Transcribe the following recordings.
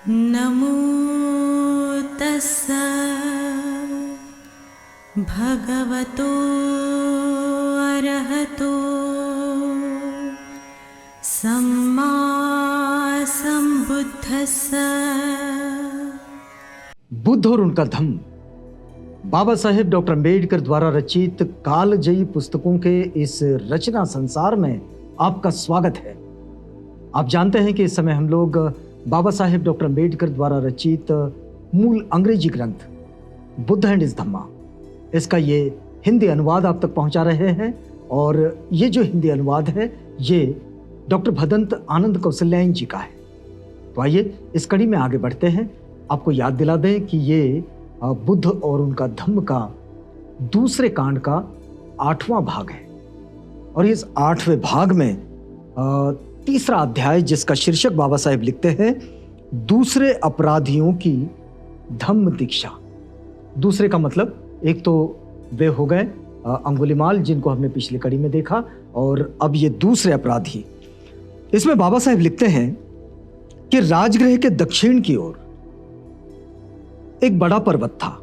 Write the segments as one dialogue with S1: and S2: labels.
S1: नमो तस्सा भगवतो अरहतो सम्मा संबुद्धस्सा।
S2: बुद्ध और उनका धम्म बाबा साहेब डॉक्टर अम्बेडकर द्वारा रचित कालजयी पुस्तकों के इस रचना संसार में आपका स्वागत है। आप जानते हैं कि इस समय हम लोग बाबा साहेब डॉक्टर अम्बेडकर द्वारा रचित मूल अंग्रेजी ग्रंथ बुद्ध एंड हिज धम्मा, इसका ये हिंदी अनुवाद आप तक पहुंचा रहे हैं। और ये जो हिंदी अनुवाद है ये डॉक्टर भदंत आनंद कौशल्यायन जी का है। तो आइए इस कड़ी में आगे बढ़ते हैं। आपको याद दिला दें कि ये बुद्ध और उनका धम्म का दूसरे कांड का 8वां भाग है और इस 8वें भाग में तीसरा अध्याय, जिसका शीर्षक बाबा साहेब लिखते हैं दूसरे अपराधियों की धम्म दीक्षा। दूसरे का मतलब एक तो वे हो गए अंगुलीमाल, जिनको हमने पिछली कड़ी में देखा, और अब ये दूसरे अपराधी। इसमें बाबा साहेब लिखते हैं कि राजगृह के दक्षिण की ओर एक बड़ा पर्वत था।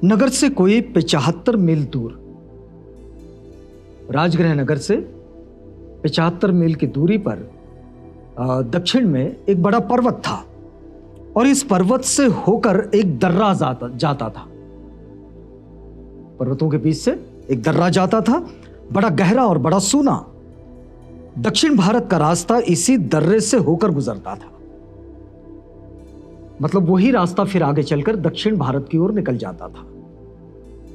S2: नगर से कोई 75 मील दूर, राजगृह नगर से 75 मील की दूरी पर दक्षिण में एक बड़ा पर्वत था और इस पर्वत से होकर एक दर्रा जाता था। पर्वतों के बीच से एक दर्रा जाता था, बड़ा गहरा और बड़ा सूना। दक्षिण भारत का रास्ता इसी दर्रे से होकर गुजरता था। मतलब वही रास्ता फिर आगे चलकर दक्षिण भारत की ओर निकल जाता था।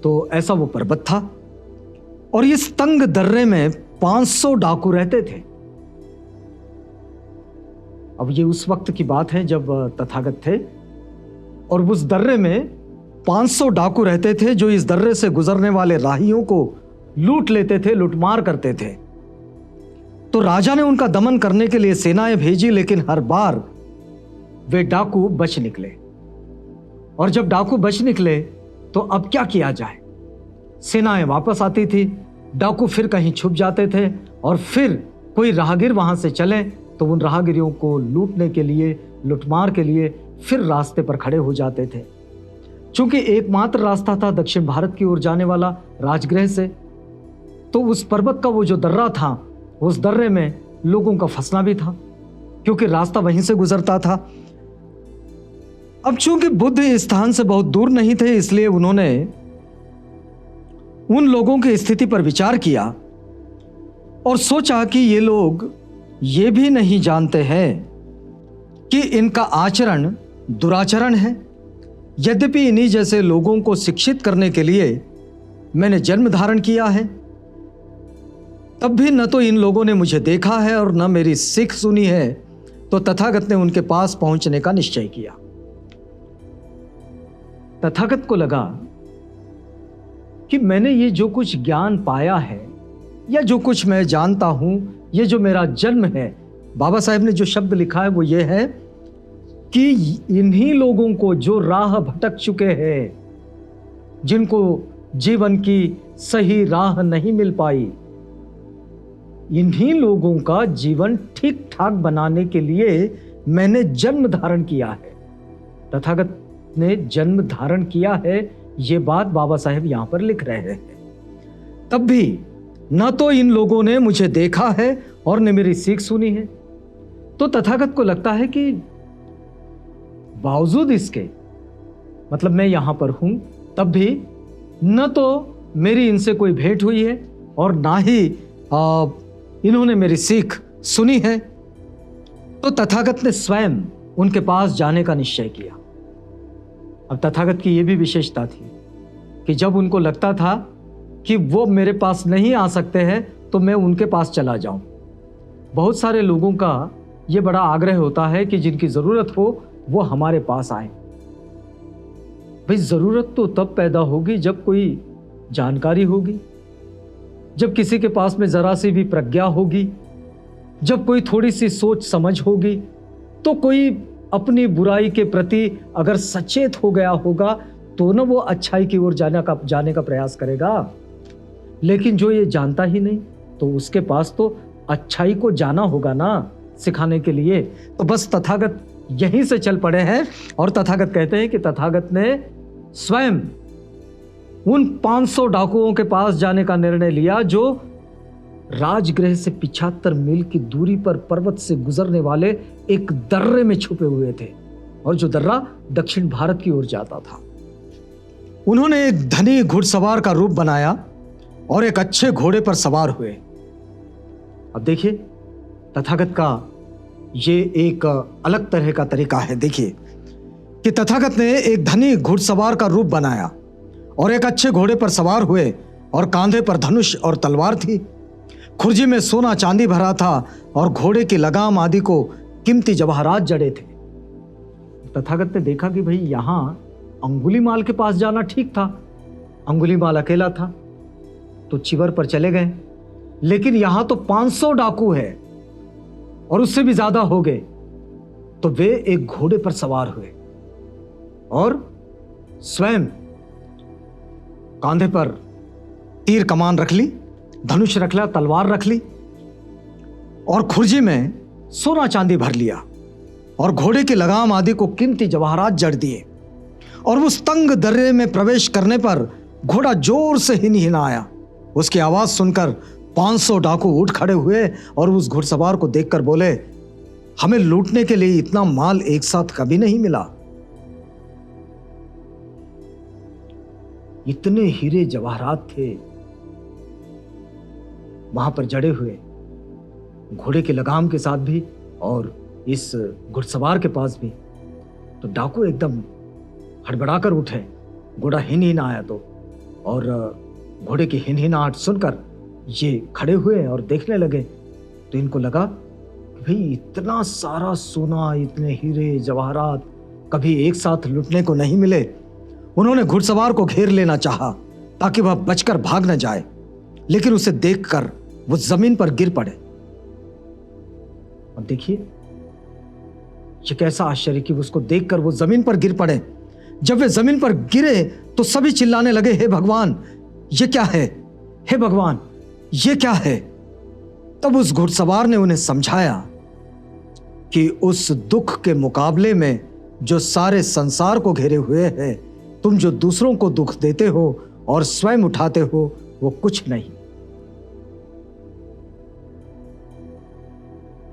S2: तो ऐसा वो पर्वत था और इस तंग दर्रे में 500 डाकू रहते थे। अब ये उस वक्त की बात है जब तथागत थे और उस दर्रे में 500 डाकू रहते थे जो इस दर्रे से गुजरने वाले राहियों को लूट लेते थे, लूटमार करते थे। तो राजा ने उनका दमन करने के लिए सेनाएं भेजी, लेकिन हर बार वे डाकू बच निकले। और जब डाकू बच निकले तो अब क्या किया जाए? सेनाएं वापस आती थी, डाकू फिर कहीं छुप जाते थे और फिर कोई राहगीर वहां से चले तो उन राहगीरों को लूटने के लिए, लुटमार के लिए फिर रास्ते पर खड़े हो जाते थे। चूंकि एकमात्र रास्ता था दक्षिण भारत की ओर जाने वाला राजगृह से, तो उस पर्वत का वो जो दर्रा था, उस दर्रे में लोगों का फंसना भी था क्योंकि रास्ता वहीं से गुजरता था। अब चूंकि बुद्ध इस स्थान से बहुत दूर नहीं थे, इसलिए उन्होंने उन लोगों की स्थिति पर विचार किया और सोचा कि ये लोग ये भी नहीं जानते हैं कि इनका आचरण दुराचरण है। यद्यपि इन्हीं जैसे लोगों को शिक्षित करने के लिए मैंने जन्म धारण किया है, तब भी न तो इन लोगों ने मुझे देखा है और न मेरी सीख सुनी है। तो तथागत ने उनके पास पहुंचने का निश्चय किया। तथागत को लगा कि मैंने ये जो कुछ ज्ञान पाया है या जो कुछ मैं जानता हूं, ये जो मेरा जन्म है, बाबा साहेब ने जो शब्द लिखा है वो ये है कि इन्हीं लोगों को जो राह भटक चुके हैं, जिनको जीवन की सही राह नहीं मिल पाई, इन्हीं लोगों का जीवन ठीक ठाक बनाने के लिए मैंने जन्म धारण किया है। तथागत ने जन्म धारण किया है, ये बात बाबा साहेब यहां पर लिख रहे हैं। तब भी न तो इन लोगों ने मुझे देखा है और न मेरी सीख सुनी है। तो तथागत को लगता है कि बावजूद इसके, मतलब मैं यहां पर हूं, तब भी न तो मेरी इनसे कोई भेंट हुई है और ना ही इन्होंने मेरी सीख सुनी है। तो तथागत ने स्वयं उनके पास जाने का निश्चय किया। अब तथागत की यह भी विशेषता थी कि जब उनको लगता था कि वो मेरे पास नहीं आ सकते हैं तो मैं उनके पास चला जाऊं। बहुत सारे लोगों का ये बड़ा आग्रह होता है कि जिनकी ज़रूरत हो वो हमारे पास आए। भाई, ज़रूरत तो तब पैदा होगी जब कोई जानकारी होगी, जब किसी के पास में ज़रा सी भी प्रज्ञा होगी, जब कोई थोड़ी सी सोच समझ होगी, तो कोई अपनी बुराई के प्रति अगर सचेत हो गया होगा तो ना वो अच्छाई की ओर जाने का प्रयास करेगा। लेकिन जो ये जानता ही नहीं, तो उसके पास तो अच्छाई को जाना होगा ना, सिखाने के लिए। तो बस तथागत यहीं से चल पड़े हैं और तथागत कहते हैं कि तथागत ने स्वयं उन 500 डाकुओं के पास जाने का निर्णय लिया जो राजगृह से 75 मील की दूरी पर पर्वत से गुजरने वाले एक दर्रे में छुपे हुए थे और जो दर्रा दक्षिण भारत की ओर जाता था। उन्होंने एक धनी घुड़सवार का रूप बनाया और एक अच्छे घोड़े पर सवार हुए। अब देखिए तथागत का ये एक अलग तरह का तरीका है। देखिए कि तथागत ने एक धनी घुड़सवार का रूप बनाया और एक अच्छे घोड़े पर सवार हुए और कांधे पर धनुष और तलवार थी। खुर्जी में सोना चांदी भरा था और घोड़े की लगाम आदि को कीमती जवाहरात जड़े थे। तथागत ने देखा कि भाई यहां अंगुलीमाल के पास जाना ठीक था, अंगुलीमाल अकेला था तो चिवर पर चले गए, लेकिन यहां तो 500 डाकू है और उससे भी ज्यादा हो गए। तो वे एक घोड़े पर सवार हुए और स्वयं कांधे पर तीर कमान रख ली, धनुष रख लिया, तलवार रख ली और खुर्जी में सोना चांदी भर लिया और घोड़े की लगाम आदि को कीमती जवाहरात जड़ दिए। और उस तंग दर्रे में प्रवेश करने पर घोड़ा जोर से हिनहिनाया। उसकी आवाज सुनकर 500 डाकू उठ खड़े हुए और उस घुड़सवार को देखकर बोले, हमें लूटने के लिए इतना माल एक साथ कभी नहीं मिला। इतने हीरे जवाहरात थे वहां पर जड़े हुए, घोड़े के लगाम के साथ भी और इस घुड़सवार के पास भी। तो डाकू एकदम हड़बड़ाकर उठे। घोड़ा हिनहिनाया तो, और घोड़े की हिनहिनाहट सुनकर ये खड़े हुए और देखने लगे। तो इनको लगा कि भाई इतना सारा सोना, इतने हीरे जवाहरात कभी एक साथ लूटने को नहीं मिले। उन्होंने घुड़सवार को घेर लेना चाहा ताकि वह बचकर भाग न जाए, लेकिन उसे देखकर वो जमीन पर गिर पड़े। और देखिए ये कैसा आश्चर्य कि उसको देखकर वो जमीन पर गिर पड़े। जब वे जमीन पर गिरे तो सभी चिल्लाने लगे, हे भगवान ये क्या है, हे भगवान ये क्या है। तब उस घुड़सवार ने उन्हें समझाया कि उस दुख के मुकाबले में जो सारे संसार को घेरे हुए है, तुम जो दूसरों को दुख देते हो और स्वयं उठाते हो वो कुछ नहीं।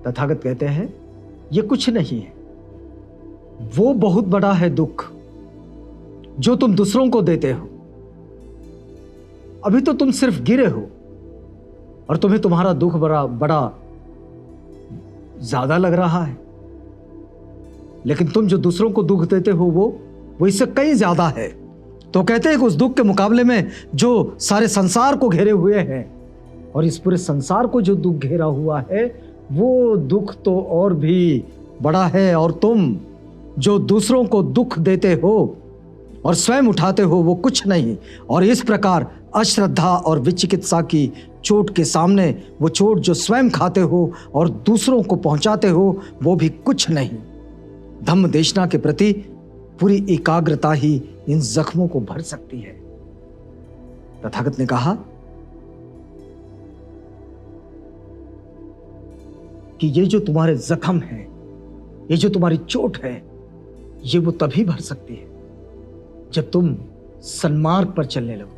S2: तथागत कहते हैं ये कुछ नहीं है, वो बहुत बड़ा है दुख जो तुम दूसरों को देते हो। अभी तो तुम सिर्फ गिरे हो और तुम्हें तुम्हारा दुख बड़ा ज्यादा लग रहा है, लेकिन तुम जो दूसरों को दुख देते हो वो इससे कहीं ज्यादा है। तो कहते हैं कि उस दुख के मुकाबले में जो सारे संसार को घेरे हुए हैं, और इस पूरे संसार को जो दुख घेरा हुआ है वो दुख तो और भी बड़ा है, और तुम जो दूसरों को दुख देते हो और स्वयं उठाते हो वो कुछ नहीं। और इस प्रकार अश्रद्धा और विचिकित्सा की चोट के सामने वो चोट जो स्वयं खाते हो और दूसरों को पहुंचाते हो वो भी कुछ नहीं। धम्म देशना के प्रति पूरी एकाग्रता ही इन जख्मों को भर सकती है। तथागत ने कहा कि ये जो तुम्हारे जख्म है, ये जो तुम्हारी चोट है, ये वो तभी भर सकती है जब तुम सन्मार्ग पर चलने लगो,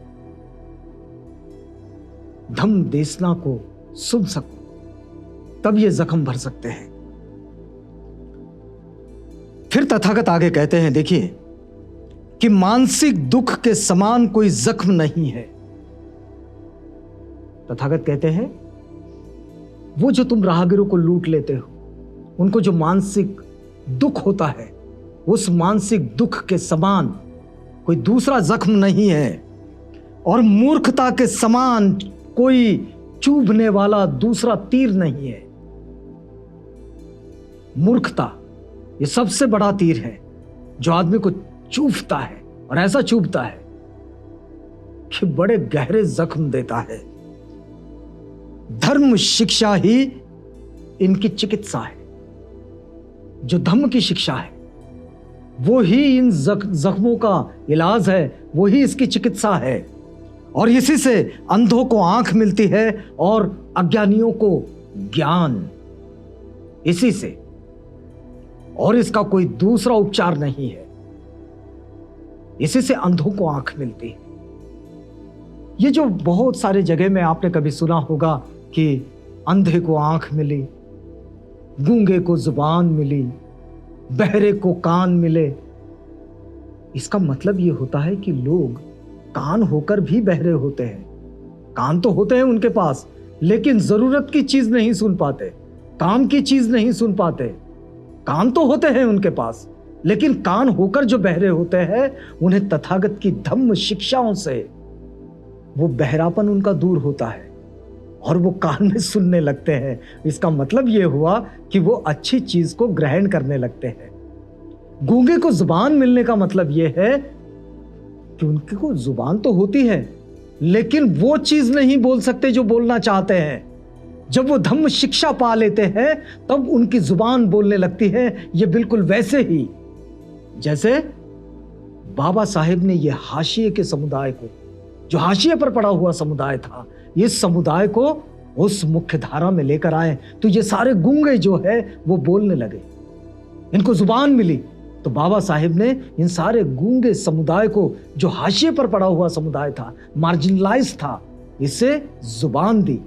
S2: धम्म देशना को सुन सको, तब ये जख्म भर सकते हैं। फिर तथागत आगे कहते हैं, देखिए कि मानसिक दुख के समान कोई जख्म नहीं है। तथागत कहते हैं वो जो तुम राहगीरों को लूट लेते हो, उनको जो मानसिक दुख होता है, उस मानसिक दुख के समान कोई दूसरा जख्म नहीं है, और मूर्खता के समान कोई चुभने वाला दूसरा तीर नहीं है। मूर्खता ये सबसे बड़ा तीर है जो आदमी को चुभता है, और ऐसा चुभता है कि बड़े गहरे जख्म देता है। धर्म शिक्षा ही इनकी चिकित्सा है। जो धम्म की शिक्षा है वो ही इन जख्मों का इलाज है, वो ही इसकी चिकित्सा है। और इसी से अंधों को आंख मिलती है और अज्ञानियों को ज्ञान। इसी से, और इसका कोई दूसरा उपचार नहीं है। इसी से अंधों को आंख मिलती है। ये जो बहुत सारे जगह में आपने कभी सुना होगा कि अंधे को आंख मिली, गूंगे को जुबान मिली, बहरे को कान मिले। इसका मतलब ये होता है कि लोग कान होकर भी बहरे होते हैं। कान तो होते हैं उनके पास, लेकिन जरूरत की चीज नहीं सुन पाते, काम की चीज नहीं सुन पाते। कान तो होते हैं उनके पास, लेकिन कान होकर जो बहरे होते हैं, उन्हें तथागत की धम्म शिक्षाओं से वो बहरापन उनका दूर होता है और वो कान में सुनने लगते हैं। इसका मतलब ये हुआ कि वो अच्छी चीज को ग्रहण करने लगते हैं। गूंगे को जुबान मिलने का मतलब ये है कि उनको जुबान तो होती है, लेकिन वो चीज नहीं बोल सकते जो बोलना चाहते हैं। जब वो धम्म शिक्षा पा लेते हैं, तब उनकी जुबान बोलने लगती है। ये बिल्कुल वैसे ही जैसे बाबा साहेब ने ये हाशिए के समुदाय को, जो हाशिए पर पड़ा हुआ समुदाय था, इस समुदाय को उस मुख्य धारा में लेकर आए, तो ये सारे गूंगे जो है वो बोलने लगे। इनको जुबान मिली, तो बाबा साहेब ने इन सारे गूंगे समुदाय को, जो हाशिए पर पड़ा हुआ समुदाय था, मार्जिनलाइज था, इसे जुबान दी।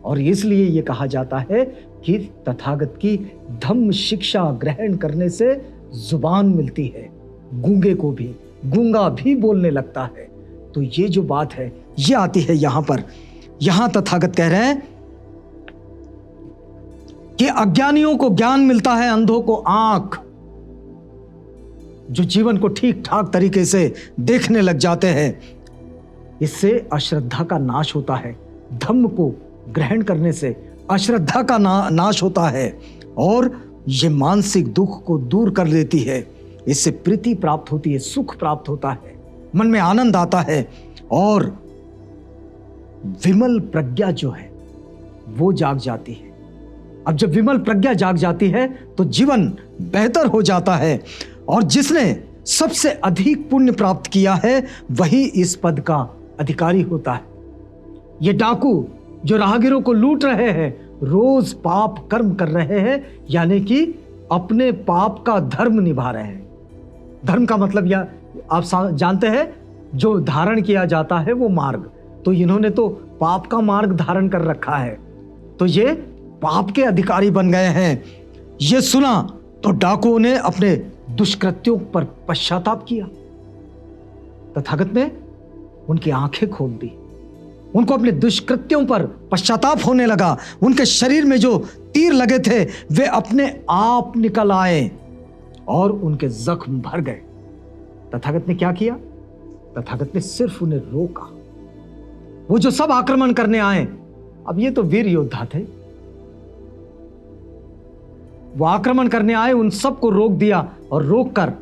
S2: और इसलिए ये कहा जाता है कि तथागत की धम्म शिक्षा ग्रहण करने से जुबान मिलती है। गूंगे को भी, गूंगा भी बोलने लगता है। तो ये जो बात है ये आती है यहां पर। यहां तथागत कह रहे हैं कि अज्ञानियों को ज्ञान मिलता है, अंधों को आंख। जो जीवन को ठीक ठाक तरीके से देखने लग जाते हैं, इससे अश्रद्धा का नाश होता है। धम्म को ग्रहण करने से अश्रद्धा का नाश होता है और ये मानसिक दुख को दूर कर देती है। इससे प्रीति प्राप्त होती है, सुख प्राप्त होता है, मन में आनंद आता है और विमल प्रज्ञा जो है वो जाग जाती है। अब जब विमल प्रज्ञा जाग जाती है तो जीवन बेहतर हो जाता है और जिसने सबसे अधिक पुण्य प्राप्त किया है वही इस पद का अधिकारी होता है। ये डाकू जो राहगीरों को लूट रहे हैं, रोज पाप कर्म कर रहे हैं, यानी कि अपने पाप का धर्म निभा रहे हैं। धर्म का मतलब यह आप जानते हैं, जो धारण किया जाता है वो मार्ग। तो इन्होंने तो पाप का मार्ग धारण कर रखा है, तो ये पाप के अधिकारी बन गए हैं। ये सुना तो डाकुओं ने अपने दुष्कृत्यों पर पश्चाताप किया। तथागत ने उनकी आंखें खोल दी, उनको अपने दुष्कृत्यों पर पश्चाताप होने लगा। उनके शरीर में जो तीर लगे थे वे अपने आप निकल आए और उनके जख्म भर गए। तथागत ने क्या किया? तथागत ने सिर्फ उन्हें रोका। वो जो सब आक्रमण करने आए, अब ये तो वीर योद्धा थे, वो आक्रमण करने आए, उन सबको रोक दिया और रोककर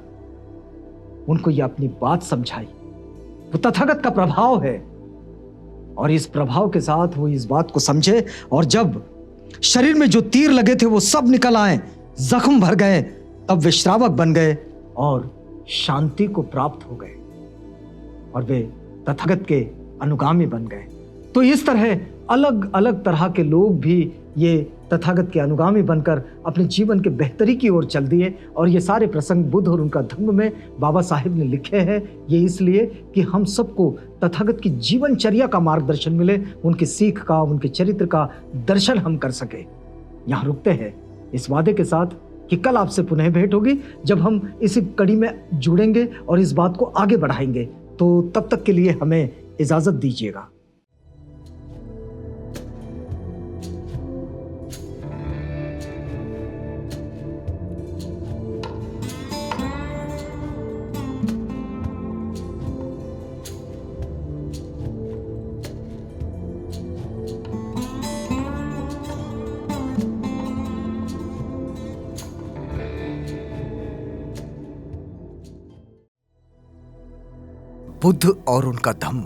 S2: उनको ये अपनी बात समझाई। वो तथागत का प्रभाव है और इस प्रभाव के साथ वो इस बात को समझे और जब शरीर में जो तीर लगे थे वो सब निकल आए, जख्म भर गए, तब वे श्रावक बन गए और शांति को प्राप्त हो गए और वे तथागत के अनुगामी बन गए। तो इस तरह अलग अलग तरह के लोग भी ये तथागत के अनुगामी बनकर अपने जीवन के बेहतरी की ओर चल दिए। और ये सारे प्रसंग बुद्ध और उनका धम्म में बाबा साहिब ने लिखे हैं। ये इसलिए कि हम सबको तथागत की जीवनचर्या का मार्गदर्शन मिले, उनकी सीख का, उनके चरित्र का दर्शन हम कर सके। यहाँ रुकते हैं इस वादे के साथ कि कल आपसे पुनः भेंट होगी, जब हम इसी कड़ी में जुड़ेंगे और इस बात को आगे बढ़ाएंगे। तो तब तक के लिए हमें इजाजत दीजिएगा। बुद्ध और उनका धम्म।